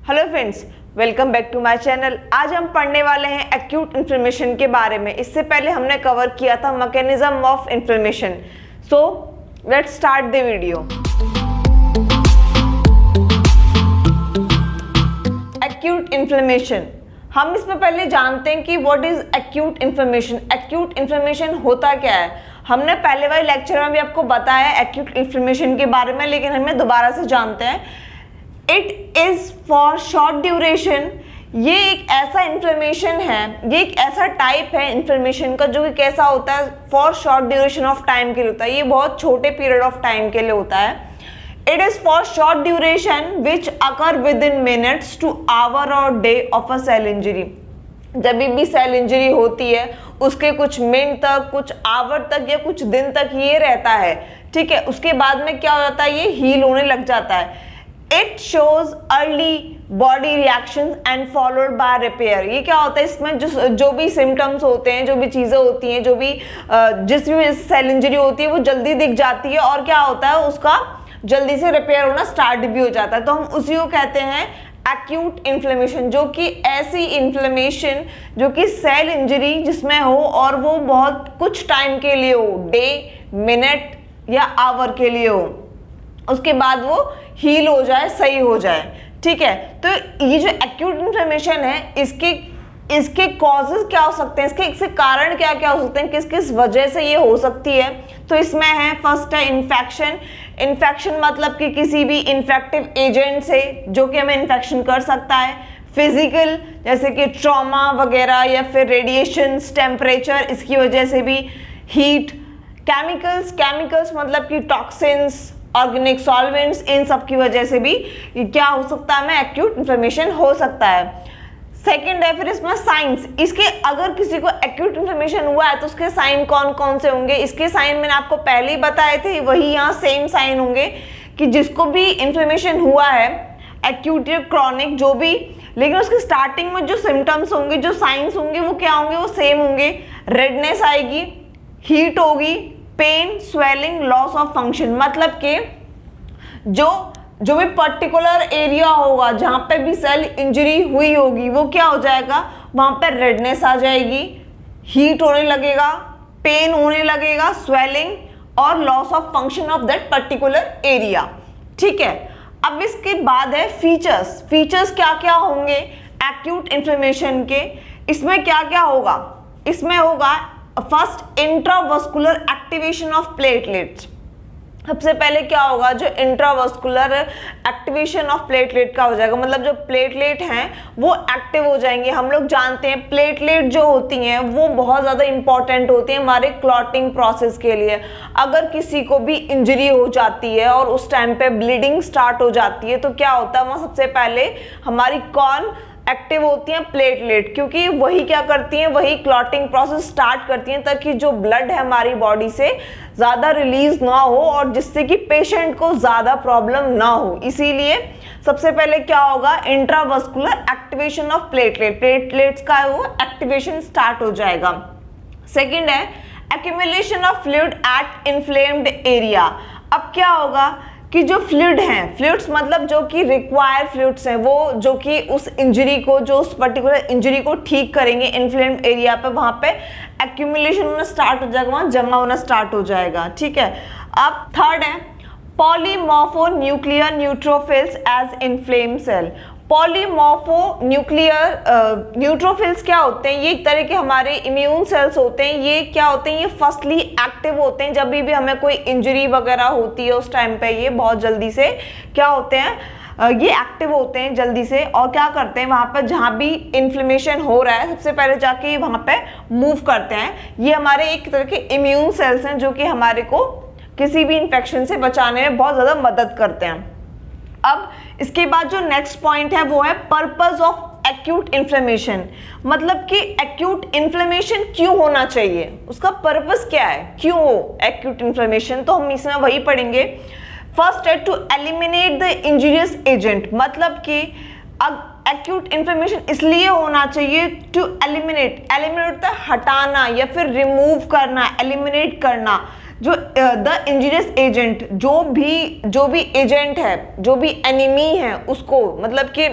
Hello friends, welcome back to my channel. आज हम पढ़ने वाले हैं एक्यूट इन्फ्लेमेशन के बारे में। इससे पहले हमने कवर किया था mechanism of inflammation. So let's start the video. Acute inflammation, हम इसमें पहले जानते हैं कि what is acute inflammation. Acute inflammation होता क्या है? हमने पहले वाले लेक्चर में भी आपको बताया एक्यूट इन्फ्लेमेशन के बारे में, लेकिन हमें दोबारा से जानते हैं। It is for short duration. ये एक ऐसा इन्फ्लेमेशन है, ये एक ऐसा टाइप है इन्फ्लेमेशन का जो कि कैसा होता है, for short duration of time के लिए होता है। ये बहुत छोटे पीरियड ऑफ टाइम के लिए होता है। It is for short duration which occur within minutes to hour और day of a cell injury. जब भी सेल इंजरी होती है उसके कुछ मिनट तक, कुछ आवर तक या कुछ दिन तक ये रहता है, ठीक है। उसके बाद में क्या हो जाता है, ये हील होने लग जाता है। It shows early body reactions and followed by repair। ये क्या होता है, इसमें जो भी सिम्टम्स होते हैं, जो भी चीज़ें होती हैं, जो भी जिस भी सेल इंजरी होती है वो जल्दी दिख जाती है और क्या होता है, उसका जल्दी से रिपेयर होना स्टार्ट भी हो जाता है। तो हम उसी को कहते हैं एक्यूट इन्फ्लेमेशन, जो कि ऐसी इन्फ्लेमेशन जो कि सेल इंजरी जिसमें हो और वो बहुत कुछ टाइम के लिए हो, डे, मिनट या आवर के लिए हो, उसके बाद वो हील हो जाए, सही हो जाए, ठीक है। तो ये जो एक्यूट इन्फ्लेमेशन है, इसके कॉजेज क्या हो सकते हैं, इसके कारण क्या क्या हो सकते हैं, किस किस वजह से ये हो सकती है। तो इसमें है, फर्स्ट है इन्फेक्शन। इन्फेक्शन मतलब कि किसी भी इन्फेक्टिव एजेंट से जो कि हमें इन्फेक्शन कर सकता है। फिजिकल, जैसे कि ट्रॉमा वगैरह या फिर रेडिएशंस, टेम्परेचर, इसकी वजह से भी। हीट, केमिकल्स मतलब कि टॉक्सिन्स, ऑर्गेनिक सॉल्वेंट्स, इन सब की वजह से भी क्या हो सकता है, हमें एक्यूट इन्फ्लेमेशन हो सकता है। सेकंड है फिर इसमें साइंस। इसके अगर किसी को एक्यूट इन्फ्लेमेशन हुआ है तो उसके साइन कौन कौन से होंगे? इसके साइन मैंने आपको पहले ही बताए थे, वही यहाँ सेम साइन होंगे कि जिसको भी इन्फ्लेमेशन हुआ है, एक्यूट या क्रॉनिक जो भी, लेकिन उसके स्टार्टिंग में जो सिम्टम्स होंगे, जो साइंस होंगे, वो क्या होंगे, वो सेम होंगे। रेडनेस आएगी, हीट होगी, pain, swelling, loss of function. मतलब कि जो भी पर्टिकुलर एरिया होगा जहां पे भी सेल इंजरी हुई होगी, वो क्या हो जाएगा, वहां पर रेडनेस आ जाएगी, हीट होने लगेगा, पेन होने लगेगा, स्वेलिंग और loss of function of that particular area, ठीक है। अब इसके बाद है फीचर्स क्या क्या होंगे एक्यूट इन्फ्लेमेशन के। इसमें क्या क्या होगा, इसमें होगा first intravascular activation of platelets. सबसे पहले क्या होगा, जो इंट्रावस्कुलर एक्टिवेशन ऑफ प्लेटलेट का हो जाएगा, मतलब जो प्लेटलेट हैं वो एक्टिव हो जाएंगे। हम लोग जानते हैं प्लेटलेट जो होती हैं वो बहुत ज़्यादा इंपॉर्टेंट होती हैं हमारे क्लॉटिंग प्रोसेस के लिए। अगर किसी को भी इंजरी हो जाती है और उस टाइम पे ब्लीडिंग स्टार्ट हो जाती है तो क्या होता है, वहाँ सबसे पहले हमारी कौन एक्टिव होती हैं, प्लेटलेट, क्योंकि वही क्या करती हैं, वही क्लॉटिंग प्रोसेस स्टार्ट करती हैं ताकि जो ब्लड है हमारी बॉडी से ज़्यादा रिलीज ना हो और जिससे कि पेशेंट को ज़्यादा प्रॉब्लम ना हो। इसीलिए सबसे पहले क्या होगा, इंट्रावस्कुलर एक्टिवेशन ऑफ प्लेटलेट्स का वो एक्टिवेशन स्टार्ट हो जाएगा। सेकेंड है accumulation of fluid at inflamed area. अब क्या होगा कि जो फ्लूइड हैं, फ्लूइड्स मतलब जो कि रिक्वायर्ड फ्लूइड्स हैं, वो जो कि उस इंजरी को, जो उस पर्टिकुलर इंजरी को ठीक करेंगे इन्फ्लेम्ड एरिया पे, वहाँ पे एक्यूमुलेशन होना स्टार्ट हो जाएगा, वहाँ जमा होना स्टार्ट हो जाएगा, ठीक है। अब थर्ड है polymorphonuclear neutrophils as inflame cell. Polymorphonuclear neutrophils क्या होते हैं, ये एक तरह के हमारे इम्यून सेल्स होते हैं। ये क्या होते हैं, ये फर्स्टली एक्टिव होते हैं जब भी हमें कोई इंजरी वगैरह होती है उस टाइम पे ये बहुत जल्दी से क्या होते हैं, ये एक्टिव होते हैं जल्दी से और क्या करते हैं, वहाँ पर जहाँ भी इन्फ्लेमेशन हो रहा है सबसे पहले जाके वहाँ पे मूव करते हैं। ये हमारे एक तरह के इम्यून सेल्स हैं जो कि हमारे को किसी भी इन्फेक्शन से बचाने में बहुत ज़्यादा मदद करते हैं। अब इसके बाद जो नेक्स्ट पॉइंट है वो है पर्पस ऑफ एक्यूट इन्फ्लेमेशन। मतलब कि एक्यूट इन्फ्लेमेशन क्यों होना चाहिए, उसका पर्पस क्या है, क्यों हो एक्यूट इन्फ्लेमेशन, तो हम इसमें वही पढ़ेंगे। फर्स्ट है to eliminate the injurious agent. मतलब कि एक्यूट इन्फ्लेमेशन इसलिए होना चाहिए टू एलिमिनेट होता है हटाना या फिर रिमूव करना, एलिमिनेट करना, जो द इंजूरियस एजेंट, जो भी एजेंट है, जो भी एनिमी है उसको, मतलब कि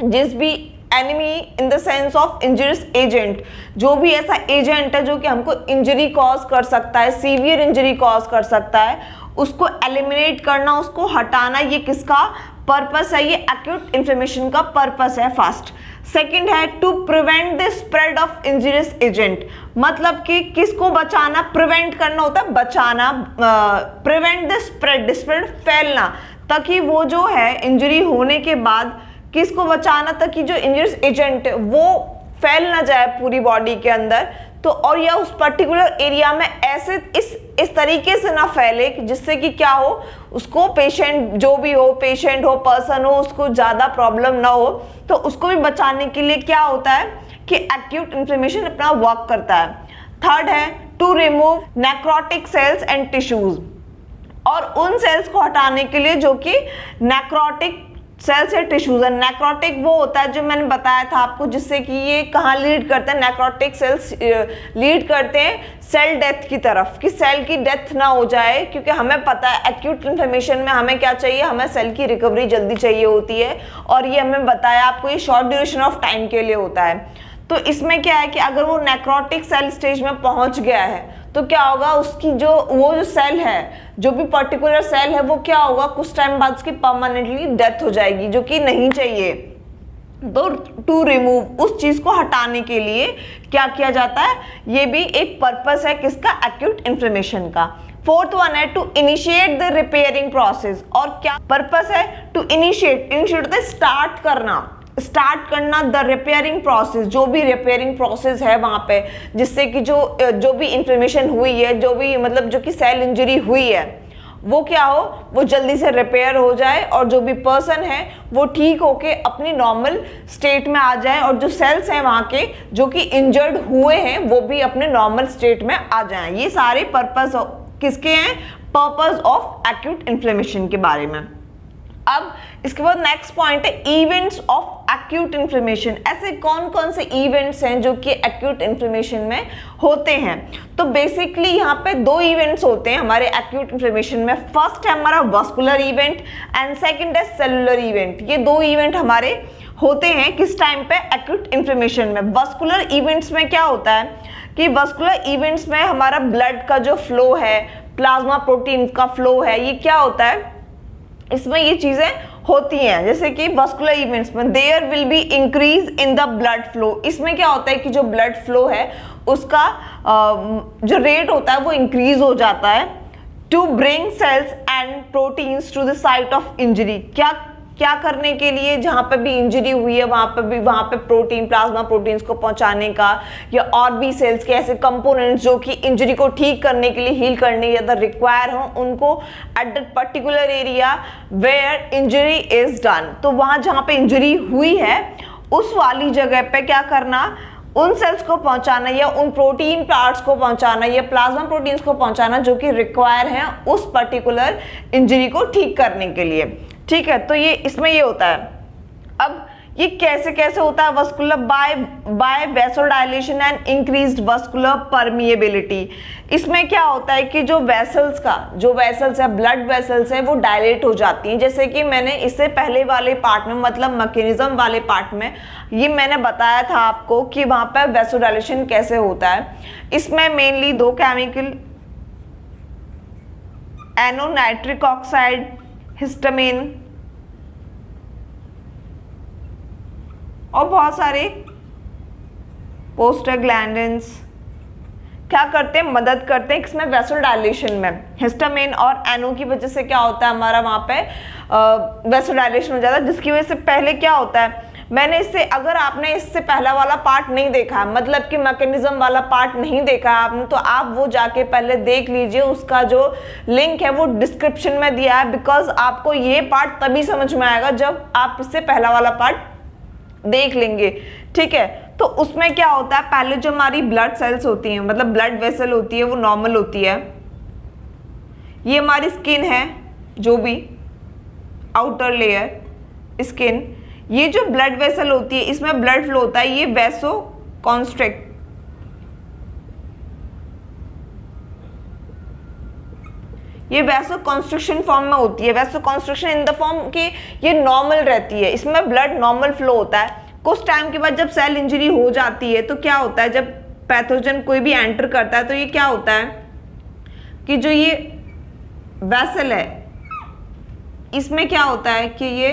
जिस भी enemy in the sense of injurious agent, जो भी ऐसा एजेंट है जो कि हमको इंजरी कॉज कर सकता है, सीवियर इंजरी कॉज कर सकता है, उसको एलिमिनेट करना, उसको हटाना, ये किसका पर्पस है? ये एक्यूट इन्फ्लेमेशन का पर्पस है फर्स्ट। सेकंड है to prevent the spread of injurious agent, मतलब कि किसको बचाना? प्रिवेंट करना होता है बचाना, प्रिवेंट द स्प्रेड, स्प्रेड फैलना, ताकि वो जो है इंजरी होने के बाद किसको बचाना? ताकि जो इंजरियस एजेंट है वो फैल ना जाए पूरी बॉडी के अंदर, तो और या उस पर्टिकुलर एरिया में ऐसे इस तरीके से ना फैले कि जिससे कि क्या हो, उसको पेशेंट जो भी हो, पेशेंट हो, पर्सन हो, उसको ज़्यादा प्रॉब्लम ना हो। तो उसको भी बचाने के लिए क्या होता है कि एक्यूट इन्फ्लेमेशन अपना वर्क करता है। थर्ड है to remove necrotic cells and tissues, और उन सेल्स को हटाने के लिए जो कि नेक्रोटिक सेल्स या टिश्यूज है। नेक्रोटिक वो होता है जो मैंने बताया था आपको, जिससे कि ये कहाँ लीड करते हैं? नेक्रोटिक सेल्स लीड करते हैं सेल डेथ की तरफ, कि सेल की डेथ ना हो जाए, क्योंकि हमें पता है एक्यूट इन्फ्लेमेशन में हमें क्या चाहिए? हमें सेल की रिकवरी जल्दी चाहिए होती है, और ये हमें बताया आपको, ये शॉर्ट ड्यूरेशन ऑफ टाइम के लिए होता है। तो इसमें क्या है कि अगर वो नेक्रोटिक सेल स्टेज में पहुंच गया है तो क्या होगा? उसकी वो जो सेल है, जो भी पर्टिकुलर सेल है, वो क्या होगा? कुछ टाइम बाद उसकी परमानेंटली डेथ हो जाएगी, जो कि नहीं चाहिए। तो टू रिमूव, उस चीज को हटाने के लिए क्या किया जाता है? ये भी एक पर्पस है किसका? एक्यूट इन्फ्लेमेशन का। फोर्थ वन है to initiate the repairing process, और क्या पर्पस है? टू इनिशिएट होता है स्टार्ट करना द रिपेयरिंग प्रोसेस, जो भी रिपेयरिंग प्रोसेस है वहां पे, जिससे कि जो भी इन्फ्लेमेशन हुई है, जो भी मतलब जो कि सेल इंजरी हुई है, वो क्या हो, वो जल्दी से रिपेयर हो जाए, और जो भी पर्सन है वो ठीक होके अपनी नॉर्मल स्टेट में आ जाए, और जो सेल्स हैं वहाँ के जो कि इंजर्ड हुए हैं वो भी अपने नॉर्मल स्टेट में आ जाएं। ये सारे पर्पस किसके हैं? पर्पस ऑफ एक्यूट इन्फ्लेमेशन के बारे में। अब इसके बाद नेक्स्ट पॉइंट है इवेंट्स ऑफ एक्यूट इन्फ्लेमेशन। ऐसे कौन कौन से इवेंट्स हैं जो कि एक्यूट इन्फ्लेमेशन में होते हैं? तो बेसिकली यहाँ पे दो इवेंट्स होते हैं हमारे एक्यूट इन्फ्लेमेशन में। फर्स्ट है हमारा वास्कुलर इवेंट एंड सेकंड है सेलुलर इवेंट। ये दो इवेंट हमारे होते हैं किस टाइम पे? एक्यूट इन्फ्लेमेशन में। वास्कुलर इवेंट्स में क्या होता है कि वास्कुलर इवेंट्स में हमारा ब्लड का जो फ्लो है, प्लाज्मा प्रोटीन का फ्लो है, ये क्या होता है, इसमें ये चीजें होती हैं। जैसे कि वास्कुलर इवेंट्स में there will be increase in the blood flow. इसमें क्या होता है कि जो ब्लड फ्लो है उसका जो रेट होता है वो इंक्रीज हो जाता है to bring cells and proteins to the site of injury. क्या करने के लिए? जहाँ पे भी इंजरी हुई है वहाँ पे प्रोटीन, प्लाज्मा प्रोटीन्स को पहुँचाने का, या और भी सेल्स के ऐसे कंपोनेंट्स जो कि इंजरी को ठीक करने के लिए, हील करने के ज़्यादा रिक्वायर हो, उनको at that particular area where injury is done. तो वहाँ जहाँ पे इंजरी हुई है उस वाली जगह पे क्या करना? उन सेल्स को पहुंचाना, या उन प्रोटीन पार्ट्स को पहुंचाना, या प्लाज्मा प्रोटीन्स को पहुंचाना जो कि रिक्वायर हैं उस पर्टिकुलर इंजरी को ठीक करने के लिए। ठीक है, तो ये इसमें ये होता है। अब ये कैसे कैसे होता है? Vascular by vasodilation and increased vascular permeability. इसमें क्या होता है कि जो वेसल्स है, ब्लड वेसल्स है, वो डायलेट हो जाती हैं। जैसे कि मैंने इससे पहले वाले पार्ट में, मतलब मैकेनिज्म वाले पार्ट में, ये मैंने बताया था आपको कि वहाँ पर वैसोडाइलेशन कैसे होता है। इसमें मेनली दो केमिकल, एनो नाइट्रिक ऑक्साइड, हिस्टामिन और बहुत सारे पोस्टाग्लैंडिन्स क्या करते हैं? मदद करते हैं इसमें वैसोडाइलेशन में। हिस्टामिन और एनो की वजह से क्या होता है हमारा वहाँ पे वैसोडाइलेशन हो जाता है, जिसकी वजह से पहले क्या होता है, अगर आपने इससे पहला वाला पार्ट नहीं देखा है, मतलब कि मैकेनिज्म वाला पार्ट नहीं देखा है आपने, तो आप वो जाके पहले देख लीजिए। उसका जो लिंक है वो डिस्क्रिप्शन में दिया है, बिकॉज आपको ये पार्ट तभी समझ में आएगा जब आप इससे पहला वाला पार्ट देख लेंगे। ठीक है, तो उसमें क्या होता है, पहले जो हमारी ब्लड सेल्स होती हैं, मतलब ब्लड वेसल होती है, वो नॉर्मल होती है। ये हमारी स्किन है, जो भी आउटर लेयर स्किन, ये जो ब्लड वेसल होती है इसमें ब्लड फ्लो होता है, ये वैसो कॉन्स्ट्रिक्ट, ये वैसो कॉन्स्ट्रिक्शन फॉर्म में होती है। Vaso constriction in the form कि ये नॉर्मल रहती है, इसमें ब्लड नॉर्मल फ्लो होता है। कुछ टाइम के बाद जब सेल इंजरी हो जाती है तो क्या होता है, जब पैथोजन कोई भी एंटर करता है तो ये क्या होता है कि जो ये वेसल है इसमें क्या होता है कि ये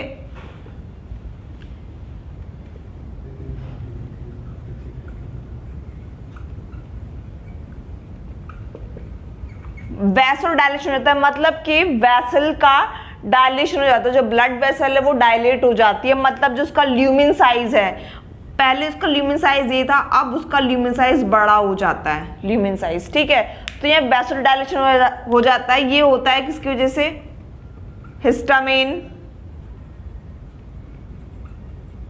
वैसो डायलेशन होता है, मतलब कि वेसल का डायलेशन हो जाता है। जो ब्लड वेसल है वो डायलेट हो जाती है, मतलब जो उसका ल्यूमिन साइज है, पहले उसका ल्यूमिन साइज ये था, अब उसका ल्यूमिन साइज बड़ा हो जाता है, ल्यूमिन साइज, ठीक है। तो ये वैसो डायलेशन हो जाता है। ये होता है किसकी वजह से, हिस्टामिन,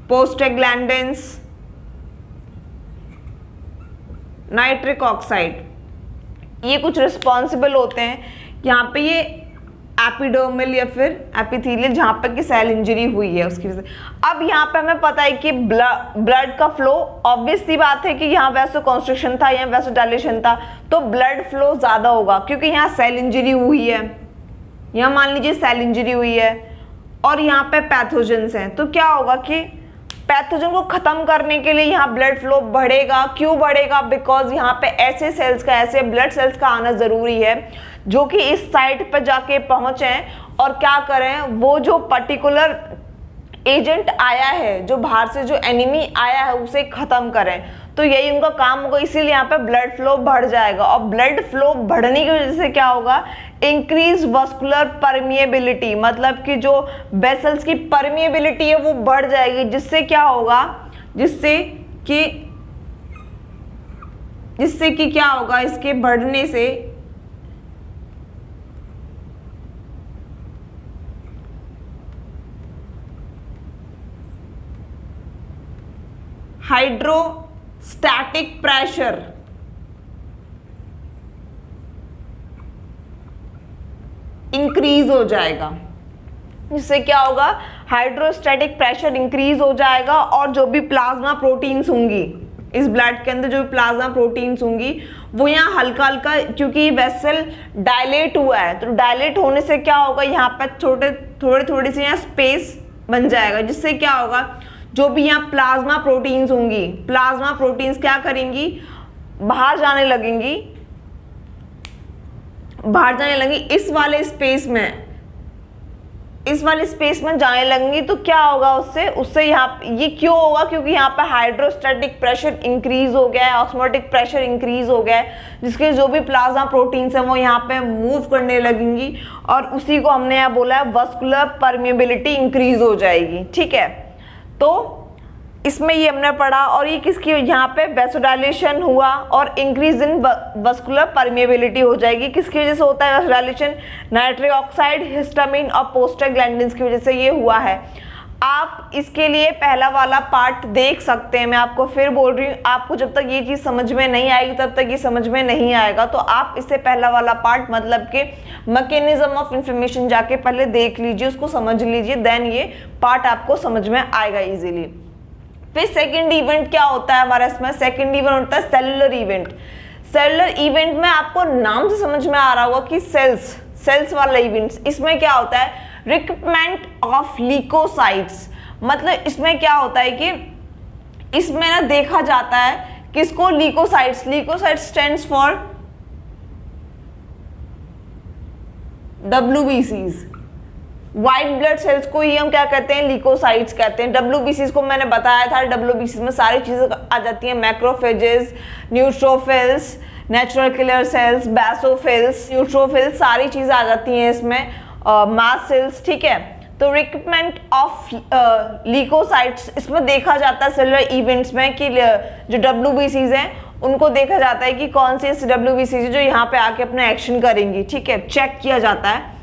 प्रोस्टाग्लैंडिन्स, नाइट्रिक ऑक्साइड, ये कुछ रिस्पॉन्सिबल होते हैं। यहाँ पे ये एपिडर्मल या फिर एपिथेलियल जहाँ पर कि सेल इंजरी हुई है उसकी वजह से। अब यहाँ पे हमें पता है कि ब्लड का फ्लो, ऑब्वियस सी बात है कि यहाँ वैसो कॉन्स्ट्रिक्शन था, यहाँ वैसो डायलेशन था, तो ब्लड फ्लो ज़्यादा होगा क्योंकि यहाँ सेल इंजरी हुई है। यहाँ मान लीजिए सेल इंजरी हुई है और यहाँ पे पैथोजेंस हैं, तो क्या होगा कि पैथोजन को खत्म करने के लिए यहाँ ब्लड फ्लो बढ़ेगा। क्यों बढ़ेगा, बिकॉज यहाँ पे ऐसे सेल्स का, ऐसे ब्लड सेल्स का आना जरूरी है जो कि इस साइट पर जाके पहुंचे और क्या करें, वो जो पर्टिकुलर एजेंट आया है, जो बाहर से जो एनिमी आया है उसे खत्म करें। तो यही उनका काम होगा, इसीलिए यहाँ पे ब्लड फ्लो बढ़ जाएगा। और ब्लड फ्लो बढ़ने की वजह से क्या होगा, इंक्रीज वस्कुलर परमिएबिलिटी, मतलब कि जो वेसल्स की परमिएबिलिटी है वो बढ़ जाएगी, जिससे क्या होगा, जिससे कि क्या होगा, इसके बढ़ने से हाइड्रोस्टैटिक प्रेशर इंक्रीज हो जाएगा। जिससे क्या होगा, हाइड्रोस्टैटिक प्रेशर इंक्रीज हो जाएगा और जो भी प्लाज्मा प्रोटीन्स होंगी इस ब्लड के अंदर, जो भी प्लाज्मा प्रोटीन्स होंगी वो यहाँ हल्का हल्का, क्योंकि वेसल डायलेट हुआ है तो डायलेट होने से क्या होगा, यहाँ पर थोड़ी सी यहाँ स्पेस बन जाएगा, जिससे क्या होगा, जो भी यहाँ प्लाज्मा प्रोटीन्स होंगी, प्लाज्मा प्रोटीन्स क्या करेंगी, बाहर जाने लगेंगी, इस वाले स्पेस में जाने लगेंगी। तो क्या होगा उससे यहाँ, ये क्यों होगा, क्योंकि यहाँ पे हाइड्रोस्टैटिक प्रेशर इंक्रीज हो गया है, ऑस्मोटिक प्रेशर इंक्रीज हो गया है, जिसके जो भी प्लाज्मा प्रोटीन्स हैं वो यहाँ पे मूव करने लगेंगी और उसी को हमने यहाँ बोला है वस्कुलर परमिएबिलिटी इंक्रीज हो जाएगी, ठीक है। तो इसमें ये हमने पढ़ा, और ये किसकी, यहाँ पे वैसोडाइलेशन हुआ और इंक्रीज इन वस्कुलर परमिएबिलिटी हो जाएगी। किसकी वजह से होता है वैसोडाइलेशन, नाइट्रिक ऑक्साइड, हिस्टामिन और प्रोस्टाग्लैंडिन्स की वजह से ये हुआ है। आप इसके लिए पहला वाला पार्ट देख सकते हैं, मैं आपको फिर बोल रही हूँ, आपको जब तक ये चीज़ समझ में नहीं आएगी तब तक ये समझ में नहीं आएगा, तो आप इससे पहला वाला पार्ट मतलब कि मैकेनिज्म ऑफ इंफॉर्मेशन जाके पहले देख लीजिए, उसको समझ लीजिए, देन ये पार्ट आपको समझ में आएगा इजीली। फिर सेकंड इवेंट क्या होता है हमारा इसमें, सेकंड इवेंट होता है सेलुलर इवेंट। सेलुलर इवेंट में आपको नाम से समझ में आ रहा होगा कि सेल्स वाला इवेंट्स। इसमें क्या होता है, रिक्रूटमेंट ऑफ ल्यूकोसाइट्स, मतलब इसमें क्या होता है कि इसमें ना देखा जाता है किसको, leukocytes. Leukocytes stands for WBCs, white blood cells को ही हम क्या कहते हैं, ल्यूकोसाइट्स कहते हैं। WBCs को मैंने बताया था, WBCs में सारी चीजें आ जाती हैं, macrophages, neutrophils, natural killer cells, basophils, neutrophils, सारी चीजें आ जाती हैं इसमें, मास्ट सेल्स, ठीक है। तो रिक्रूटमेंट ऑफ ल्यूकोसाइट्स इसमें देखा जाता है सेलुलर इवेंट्स में कि जो WBCs हैं उनको देखा जाता है कि कौन सी WBCs जो यहाँ पे आके अपना एक्शन करेंगी, ठीक है, चेक किया जाता है।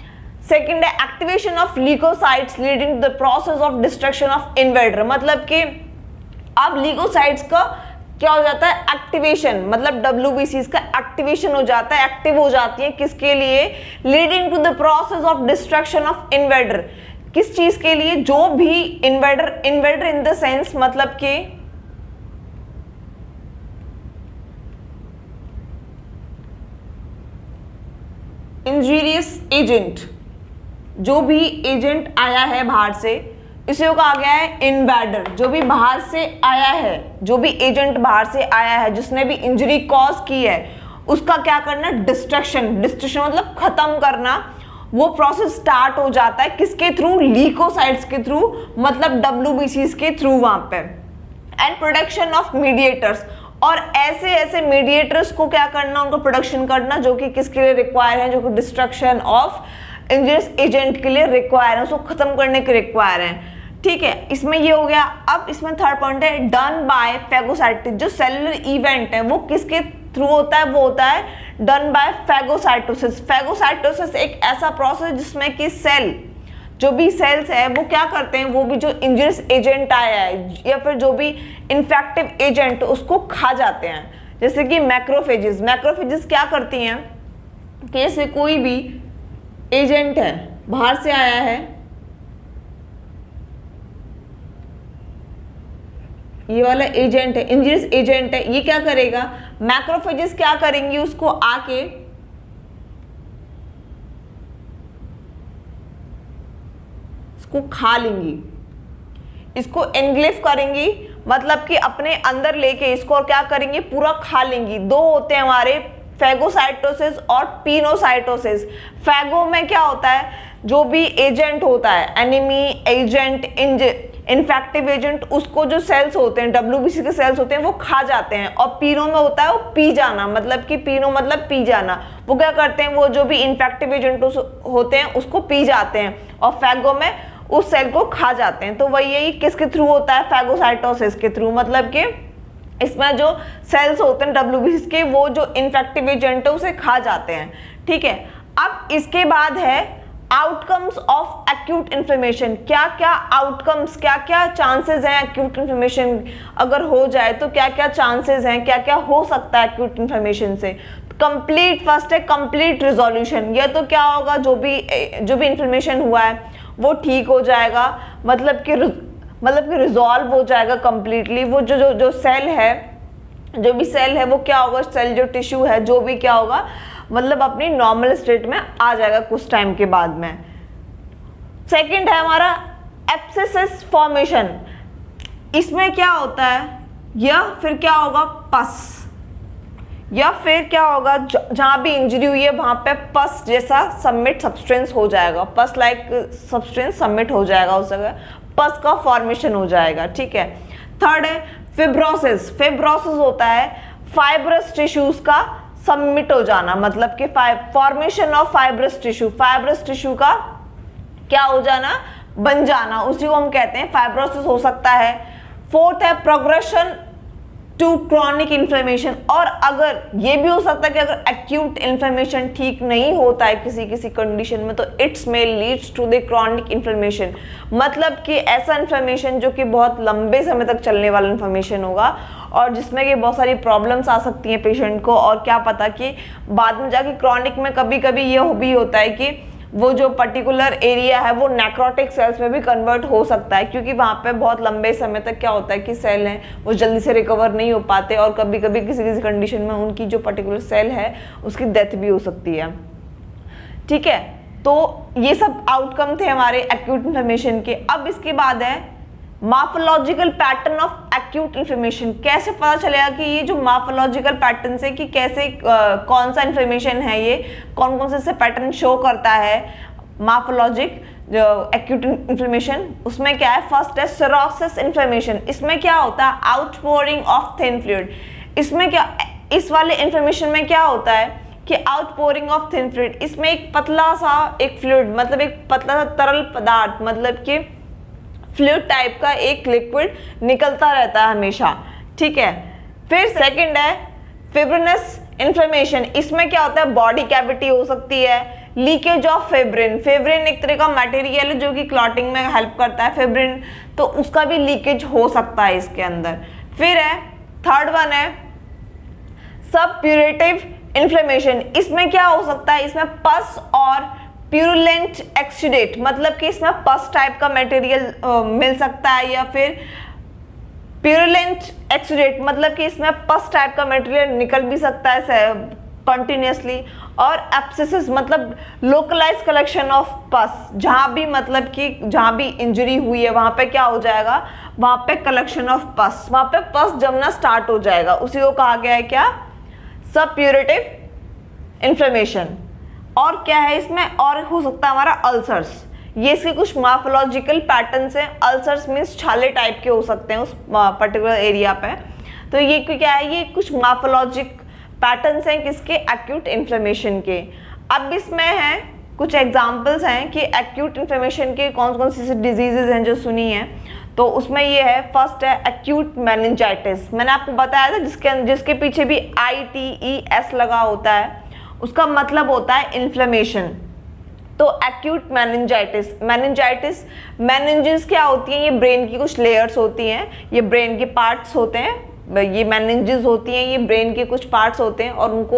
सेकेंड है activation of leukocytes leading to the process of destruction of invader, मतलब कि अब ल्यूकोसाइट्स का क्या हो जाता है, एक्टिवेशन, मतलब WBCs का एक्टिवेशन हो जाता है, एक्टिव हो जाती है, किसके लिए, leading to the process of destruction of invader, किस चीज के लिए, जो भी इन्वेडर इन द सेंस मतलब कि इंजीरियस एजेंट, जो भी एजेंट आया है बाहर से, इसे को कहा गया है इन्वेडर। जो भी बाहर से आया है, जो भी एजेंट बाहर से आया है जिसने भी इंजरी कॉज की है, उसका क्या करना, डिस्ट्रक्शन। डिस्ट्रक्शन मतलब खत्म करना। वो प्रोसेस स्टार्ट हो जाता है किसके थ्रू, लीकोसाइट्स के थ्रू, मतलब WBCs के थ्रू वहां पे। एंड प्रोडक्शन ऑफ मीडिएटर्स, और ऐसे ऐसे मीडिएटर्स को क्या करना, उनको प्रोडक्शन करना जो कि किसके लिए रिक्वायर है, जो कि डिस्ट्रक्शन ऑफ इंजरियस एजेंट के लिए रिक्वायर है, उसको खत्म करने के रिक्वायर है। ठीक है, इसमें ये हो गया। अब इसमें थर्ड पॉइंट है डन बाय फैगोसाइटोसिस। जो सेलुलर इवेंट है वो किसके थ्रू होता है, वो होता है डन बाय फैगोसाइटोसिस। फैगोसाइटोसिस एक ऐसा प्रोसेस जिसमें कि सेल, जो भी सेल्स है वो क्या करते हैं, वो भी जो इंजरियस एजेंट आया है या फिर जो भी इन्फेक्टिव एजेंट, उसको खा जाते हैं। जैसे कि मैक्रोफेजेस। मैक्रोफेजेस क्या करती हैं कि जैसे कोई भी एजेंट है बाहर से आया है, ये वाला एजेंट है, इंजरियस एजेंट है, ये क्या करेगा, मैक्रोफेजेस क्या करेंगी, उसको आके इसको खा लेंगी, इसको एनग्लिफ करेंगी, मतलब कि अपने अंदर लेके इसको और क्या करेंगी, पूरा खा लेंगी। दो होते हैं हमारे, फैगोसाइटोसिस और पिनोसाइटोसिस। फैगो में क्या होता है, जो भी एजेंट होता है, एनिमी एजेंट, इन्फेक्टिव एजेंट, उसको जो सेल्स होते हैं, WBC के सेल्स होते हैं, वो खा जाते हैं। और पीनो में होता है वो पी जाना, मतलब कि पीनो मतलब पी जाना। वो क्या करते हैं, वो जो भी इन्फेक्टिव एजेंट होते हैं उसको पी जाते हैं, और फैगो में उस सेल को खा जाते हैं। तो वही यही किसके थ्रू होता है, फैगोसाइटोसिस के थ्रू। मतलब कि इसमें जो सेल्स होते हैं WBC के, वो जो इन्फेक्टिव एजेंट है उसे खा जाते हैं। ठीक है, अब इसके बाद है आउटकम्स ऑफ एक्यूट इन्फ्लेमेशन। क्या क्या आउटकम्स, क्या क्या चांसेस हैं एक्यूट इन्फ्लेमेशन अगर हो जाए तो क्या क्या चांसेस हैं, क्या क्या हो सकता है एक्यूट इन्फ्लेमेशन से। कंप्लीट, फर्स्ट है कंप्लीट रिजोल्यूशन। यह तो क्या होगा, जो भी इन्फ्लेमेशन हुआ है वो ठीक हो जाएगा, मतलब कि रिजॉल्व हो जाएगा कंप्लीटली। वो जो सेल है, जो भी सेल है वो क्या होगा, सेल जो टिश्यू है जो भी क्या होगा, मतलब अपनी नॉर्मल स्टेट में आ जाएगा कुछ टाइम के बाद में। सेकंड है हमारा एब्सेसिस फॉर्मेशन। इसमें क्या होता है, या फिर क्या होगा पस, या फिर क्या होगा जहां भी इंजरी हुई है वहां पे पस जैसा सबमिट सब्सटेंस हो जाएगा, पस लाइक सब्सटेंस सबमिट हो जाएगा उस जगह, पस का फॉर्मेशन हो जाएगा। ठीक है, थर्ड है फिब्रोसिस। फिब्रोसिस होता है फाइब्रस टिश्यूज का सबमिट हो जाना, मतलब कि formation of fibrous tissue, fibrous tissue का क्या हो जाना, बन जाना, उसी को हम कहते हैं फाइब्रोसिस हो सकता है। फोर्थ है प्रोग्रेशन टू क्रॉनिक इन्फ्लेमेशन। और अगर ये भी हो सकता है कि अगर एक्यूट इन्फ्लेमेशन ठीक नहीं होता है किसी किसी कंडीशन में, तो it's may leads to the chronic inflammation, मतलब कि ऐसा इन्फ्लेमेशन जो कि बहुत लंबे समय तक चलने वाला इन्फ्लेमेशन होगा और जिसमें कि बहुत सारी प्रॉब्लम्स आ सकती हैं पेशेंट को। और क्या पता कि बाद में जाके क्रॉनिक में कभी कभी ये भी होता है कि वो जो पर्टिकुलर एरिया है वो नेक्रोटिक सेल्स में भी कन्वर्ट हो सकता है, क्योंकि वहाँ पे बहुत लंबे समय तक क्या होता है कि सेल हैं वो जल्दी से रिकवर नहीं हो पाते, और कभी कभी किसी किसी कंडीशन में उनकी जो पर्टिकुलर सेल है उसकी डेथ भी हो सकती है। ठीक है, तो ये सब आउटकम थे हमारे एक्यूट इन्फ्लेमेशन के। अब इसके बाद है morphological pattern of acute inflammation. कैसे पता चलेगा कि ये जो मार्फोलॉजिकल पैटर्न से कि कैसे कौन सा इन्फ्लेमेशन है, ये कौन कौन से पैटर्न शो करता है मार्फोलॉजिक एक्यूट इन्फ्लेमेशन। उसमें क्या है, फर्स्ट है सिरोसिस इन्फ्लेमेशन। इसमें क्या होता है, आउटपोरिंग ऑफ थिन फ्लूइड। इसमें क्या, इस वाले इन्फ्लेमेशन में क्या होता है कि आउटपोरिंग ऑफ थिन फ्लूइड, इसमें एक पतला सा एक फ्लूइड, मतलब एक पतला सा तरल पदार्थ, मतलब कि फ्लूइड टाइप का एक लिक्विड निकलता रहता है हमेशा। ठीक है, फिर सेकंड है फिब्रिनस इन्फ्लेमेशन। इसमें क्या होता है, बॉडी कैविटी हो सकती है, लीकेज ऑफ फिब्रिन। फिब्रिन एक तरह का मटेरियल है जो कि क्लॉटिंग में हेल्प करता है, फिब्रिन, तो उसका भी लीकेज हो सकता है इसके अंदर। फिर है थर्ड वन है सबप्यूरेटिव इन्फ्लेमेशन। इसमें क्या हो सकता है, इसमें पस और प्यूरुलेंट एक्सुडेट, मतलब कि इसमें पस टाइप का मटेरियल मिल सकता है, या फिर प्यूरुलेंट एक्सुडेट मतलब कि इसमें पस टाइप का मटेरियल निकल भी सकता है कंटिन्यूसली, और एब्सेसिस मतलब लोकलाइज कलेक्शन ऑफ पस, जहाँ भी मतलब कि जहाँ भी इंजरी हुई है वहाँ पे क्या हो जाएगा, वहाँ पे कलेक्शन ऑफ पस, वहाँ पे पस जमना स्टार्ट हो जाएगा, उसी को कहा गया है क्या, सबप्यूरेटिव इन्फ्लेमेशन। और क्या है इसमें, और हो सकता है हमारा अल्सर्स, ये इसके कुछ मार्फोलॉजिकल पैटर्न्स हैं। अल्सर्स मीन्स छाले टाइप के हो सकते हैं उस पर्टिकुलर एरिया पे, तो ये क्या है, ये कुछ मार्फोलॉजिक पैटर्न्स हैं किसके, एक्यूट इन्फ्लेमेशन के। अब इसमें है कुछ एग्जांपल्स हैं कि एक्यूट इन्फ्लेमेशन के कौन कौन सी डिजीजेज हैं जो सुनी है, तो उसमें ये है, फर्स्ट है एक्यूट मेनिंजाइटिस। मैंने आपको बताया था जिसके पीछे भी ITES लगा होता है, उसका मतलब होता है इन्फ्लेमेशन। तो एक्यूट मेनिंजाइटिस, मेनिंजेस क्या होती हैं, ये ब्रेन की कुछ लेयर्स होती हैं, ये ब्रेन के पार्ट्स होते हैं, ये मेनिंजेस होती हैं, ये ब्रेन के कुछ पार्ट्स होते हैं, और उनको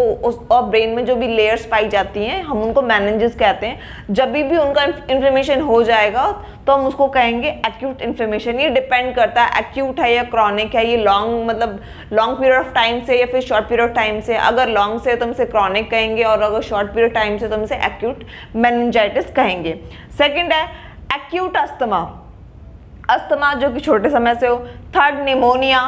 और ब्रेन में जो भी लेयर्स पाई जाती हैं हम उनको मेनिंजेस कहते हैं। जब भी उनका इन्फ्लेमेशन हो जाएगा तो हम उसको कहेंगे एक्यूट इन्फ्लेमेशन। ये डिपेंड करता है एक्यूट है या क्रॉनिक है, ये लॉन्ग मतलब लॉन्ग पीरियड ऑफ टाइम से या फिर शॉर्ट पीरियड ऑफ टाइम से। अगर लॉन्ग से तो हम इसे क्रॉनिक कहेंगे, और अगर शॉर्ट पीरियड टाइम से तो हम इसे एक्यूट मेनिंजाइटिस कहेंगे। सेकेंड है एक्यूट अस्थमा जो कि छोटे समय से हो। Third pneumonia.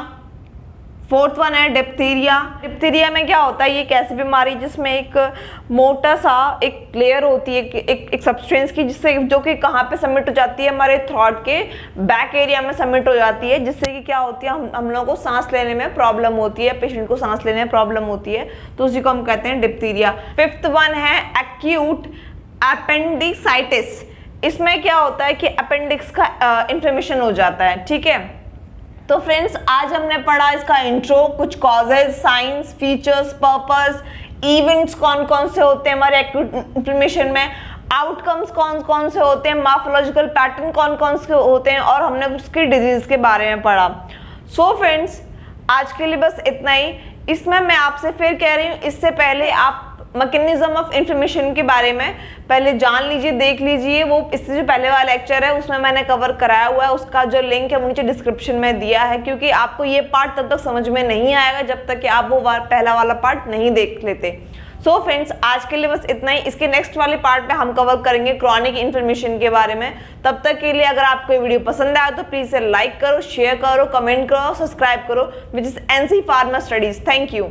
फोर्थ वन है डिप्थीरिया। डिप्थीरिया में क्या होता है, ये एक ऐसी बीमारी जिसमें एक मोटा सा एक लेयर होती है एक सब्सटेंस की, जिससे जो कि कहाँ पे सबमिट हो जाती है, हमारे थ्रोट के बैक एरिया में सबमिट हो जाती है, जिससे कि क्या होती है, हम लोगों को सांस लेने में प्रॉब्लम होती है, पेशेंट को सांस लेने में प्रॉब्लम होती है, तो उसी को हम कहते हैं डिप्थीरिया। फिफ्थ वन है एक्यूट अपेंडिसाइटिस। इसमें क्या होता है कि अपेंडिक्स का इन्फ्लेमेशन हो जाता है, ठीक है। तो फ्रेंड्स आज हमने पढ़ा इसका इंट्रो, कुछ causes, science, features, purpose, events कौन कौन से होते हैं हमारे एक्यूट इन्फ्लेमेशन में, आउटकम्स कौन कौन से होते हैं, मार्फोलॉजिकल पैटर्न कौन कौन से होते हैं, और हमने उसकी डिजीज के बारे में पढ़ा। सो फ्रेंड्स आज के लिए बस इतना ही। इसमें मैं आपसे फिर कह रही हूँ, इससे पहले आप मैकेनिज्म ऑफ इन्फ्लेमेशन के बारे में पहले जान लीजिए, देख लीजिए। वो इससे जो पहले वाला लेक्चर है उसमें मैंने कवर कराया हुआ है, उसका जो लिंक है वो नीचे डिस्क्रिप्शन में दिया है, क्योंकि आपको ये पार्ट तब तक समझ में नहीं आएगा जब तक कि आप वो पहला वाला पार्ट नहीं देख लेते। सो फ्रेंड्स आज के लिए बस इतना ही। इसके नेक्स्ट वाले पार्ट में हम कवर करेंगे क्रॉनिक इन्फ्लेमेशन के बारे में। तब तक के लिए अगर आपको ये वीडियो पसंद आया तो प्लीज इसे लाइक करो, शेयर करो, कमेंट करो, सब्सक्राइब करो, which is NC Pharma Studies। Thank you.